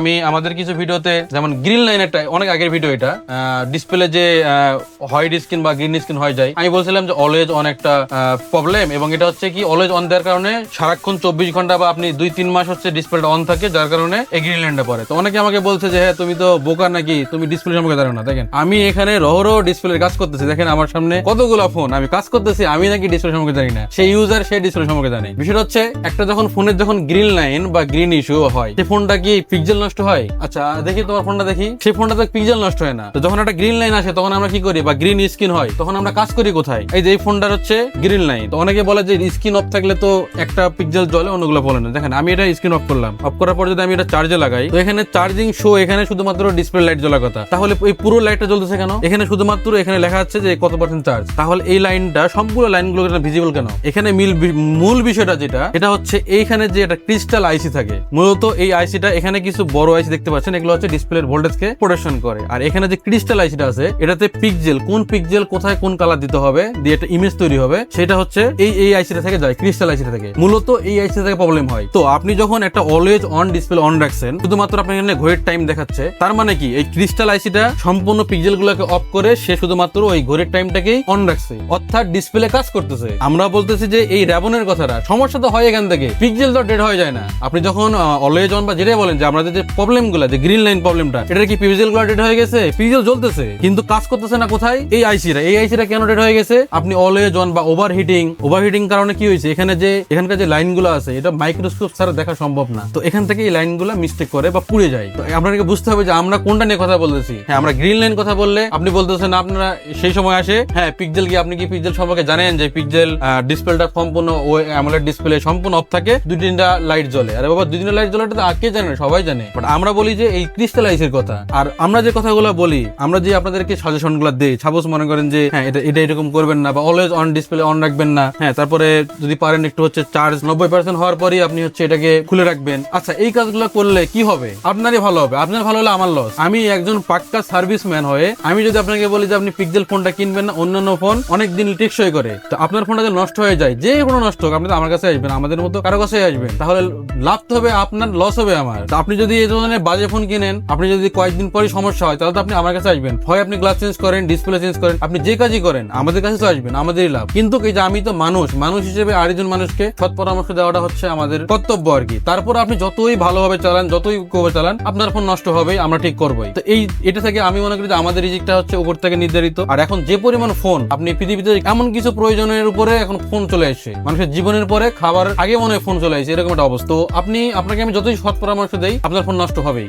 আমি আমাদের কিছু ভিডিওতে যেমন গ্রিন লাইন একটা অনেক আগের ভিডিও, এটা ডিসপ্লে যে হোয়াইট স্ক্রিন বা গ্রিন স্ক্রিন হয়ে যায়, আমি বলছিলাম যে অলওয়েজ অন একটা প্রবলেম, এবং এটা হচ্ছে কি অলওয়েজ অন দেওয়ার কারণে সারাক্ষণ 24 ঘন্টা বা আপনি 2-3 মাস হচ্ছে ডিসপ্লেটা অন থাকে, যার কারণে এই গ্রিন লাইনটা পড়ে। তো অনেকে আমাকে বলছে যে হ্যাঁ তুমি তো বোকা নাকি, তুমি ডিসপ্লে সম্পর্কে জানো না। দেখেন আমি এখানে রহরহ ডিসপ্লের কাজ করতেছি, দেখেন আমার সামনে কতগুলো ফোন আমি কাজ করতেছি, আমি নাকি ডিসপ্লে সম্পর্কে জানি না। সেই ইউজার সেই ডিসপ্লে সম্পর্কে জানে। বিষয়টা হচ্ছে একটা যখন ফোনের যখন গ্রিন লাইন বা গ্রিন ইস্যু হয়, সেই ফোনটা কি পিক্সেল নষ্ট হয়? আচ্ছা দেখি তোমার ফোনটা দেখি, সেই ফোনটা তো পিক্সেল নষ্ট হয় না। তো যখন একটা গ্রিন লাইন আসে তখন আমরা কি করি, বা গ্রিন স্ক্রিন হয় তখন আমরা কাজ করি কোথায়? এই যে এই ফোনটার হচ্ছে গ্রিন লাইন। তো অনেকে বলে যে স্ক্রিন অফ থাকলে তো একটা পিক্সেল জ্বলে, অন্যগুলো বলে না। দেখেন আমি এটা স্ক্রিন অফ করলাম, অফ করার পর যদি আমি এটা চার্জে লাগাই, তো এখানে চার্জিং শো, এখানে শুধুমাত্র ডিসপ্লে লাইট জ্বলার কথা। তাহলে এই পুরো লাইটটা জ্বলতেছে কেন? এখানে শুধুমাত্র এখানে লেখা আছে যে কত পার্সেন্ট চার্জ। তাহলে এই লাইনটা সম্পূর্ণ লাইনগুলো ভিজিবল কেন? এখানে মূল বিষয়টা যেটা, এটা হচ্ছে এইখানে যে একটা ক্রিস্টাল আইসি থাকে, মূলত এই আইসিটা এখানে কিছু বড় আইসি দেখতে পাচ্ছেন, এগুলো হচ্ছে ডিসপ্লের ভোল্টেজকে প্রোটেকশন করে। আর এখানে যে ক্রিস্টাল আইসিটা আছে, এটাতে পিক্সেল, কোন পিক্সেল কোথায় কোন কালার দিতে হবে দিয়ে একটা ইমেজ তৈরি হবে, সেটা হচ্ছে এই আইসিটা থেকে যায়, ক্রিস্টাল আইসিটা থেকে। মূলত এই আইসি থেকে প্রবলেম হয়। তো আপনি যখন একটা অলওয়েজ অন ডিসপ্লে অন রাখছেন, শুধুমাত্র আপনি এখানে ঘড়ির টাইম দেখাচ্ছে, তার মানে কি এই ক্রিস্টাল আইসিটা সম্পূর্ণ পিক্সেল গুলোকে অফ করে সে শুধুমাত্র ওই ঘড়ির টাইমটাকেই অন রাখছে, অর্থাৎ ডিসপ্লে কাজ করতেছে। আমরা বলতেছি যে এই র্যাবনের কথাটা, সমস্যা তো হয় এখান থেকে, পিক্সেল তো ডেড হয়ে যায় না। আপনি যখন অলওয়েজ অন বা যেটাই বলেন যে আমাদের যে প্রবলেম গুলা, যে গ্রিন লাইন প্রবলেমটা, এটা কি পিক্সেল গুলো ডেড হয়ে গেছে? পিক্সেল জ্বলতেছে কিন্তু কাজ করতেছে না। কোথায়? এই আইসিটা কেন ডেড হয়ে গেছে? আপনি অলওয়েজ অন বা ওভারহিটিং কারণে কি হয়েছে, এখানকার যে লাইনগুলো আছে, এটা মাইক্রোস্কোপ ছাড়া দেখা সম্ভব না। তো এখান থেকে এই লাইনগুলো মিস্টেক করে বা পুড়ে যায়। তো আপনাকে বুঝতে হবে যে আমরা কোনটা নিয়ে কথা বলতেছি। হ্যাঁ, আমরা গ্রিন লাইন কথা বললে আপনি বলতেছেন আপনারা সেই সময় আসে হ্যাঁ পিক্সেল কি, আপনি কি পিক্সেল সম্পর্কে জানেন যে পিক্সেল ডিসপ্লেটা সম্পূর্ণ ওই অ্যামোলেড ডিসপ্লে সম্পূর্ণ অফ থাকে, 2-3টা লাইট জ্বলে। আরে বাবা 2-3টা লাইট জ্বলে তো কে জানে? সবাই জানে। বাট আমরা বলি যে এই ক্রিস্টাল আইসের কথা। আর আমরা যে কথাগুলো বলি, আমরা যে আপনাদেরকে সাজেশন গুলো দিই, সাপোজ মনে করেন যে হ্যাঁ এটা এরকম করবেন না, বা অলওয়েজ অন ডিসপ্লে অন রাখবেন না। হ্যাঁ, তারপরে যদি পারেন একটু হচ্ছে চার্জ 90% হওয়ার পরই আপনি হচ্ছে এটাকে খুলে রাখবেন। আচ্ছা এই কাজগুলো করলে কি হবে? আপনারই ভালো হবে। আপনার ভালো হলে আমার লস। আমি একজন পাক্কা সার্ভিসম্যান হয়ে আমি যদি আপনাকে বলি যে আপনি পিক্সেল ফোনটা কিনবেন না, অন্যান্য ফোন অনেক দিন টেকসই করে, তো আপনার ফোনটা যদি নষ্ট হয়ে যায়, যে কোনো নষ্ট হোক, আপনি তো আমার কাছে আসবেন, আমাদের মতো কারো কাছে আসবেন, তাহলে লাভ তো হবে আপনার, লস হবে আমার। তো আপনি যদি এই ধরনের বাজে ফোন কিনেন, আপনি যদি কয়েকদিন পরে সমস্যা হয়, তাহলে তো আপনি আমার কাছে আসবেন। হয় আপনি গ্লাস চেঞ্জ করেন, ডিসপ্লে চেঞ্জ করেন, আপনি যে কাজই করেন আমাদের কাছে তো আসবেন, আমাদেরই লাভ। কিন্তু এই যে আমি তো মানুষ হিসেবে আরেকজন মানুষকে সৎ পরামর্শ দেওয়াটা হচ্ছে আমাদের কর্তব্য আর কি। তারপর আপনি যতই ভালোভাবে চালান, যতই করে চালান, আপনার ফোন নষ্ট হবেই, আমরা ঠিক করবোই। তো এটা থেকে আমি মনে করি যে আমাদের রিজিকটা হচ্ছে উপর থেকে নির্ধারিত। আর এখন যে পরিমাণ ফোন, আপনি পৃথিবীতে এমন কিছু প্রয়োজনের উপরে এখন ফোন চলে আসছে, মানুষের জীবনের পরে খাবার আগে মনে হয় ফোন চলে আসছে, এরকম একটা অবস্থা। তো আপনাকে আমি যতই সৎ পরামর্শ দেই, আপনার ফোন নষ্ট হবেই।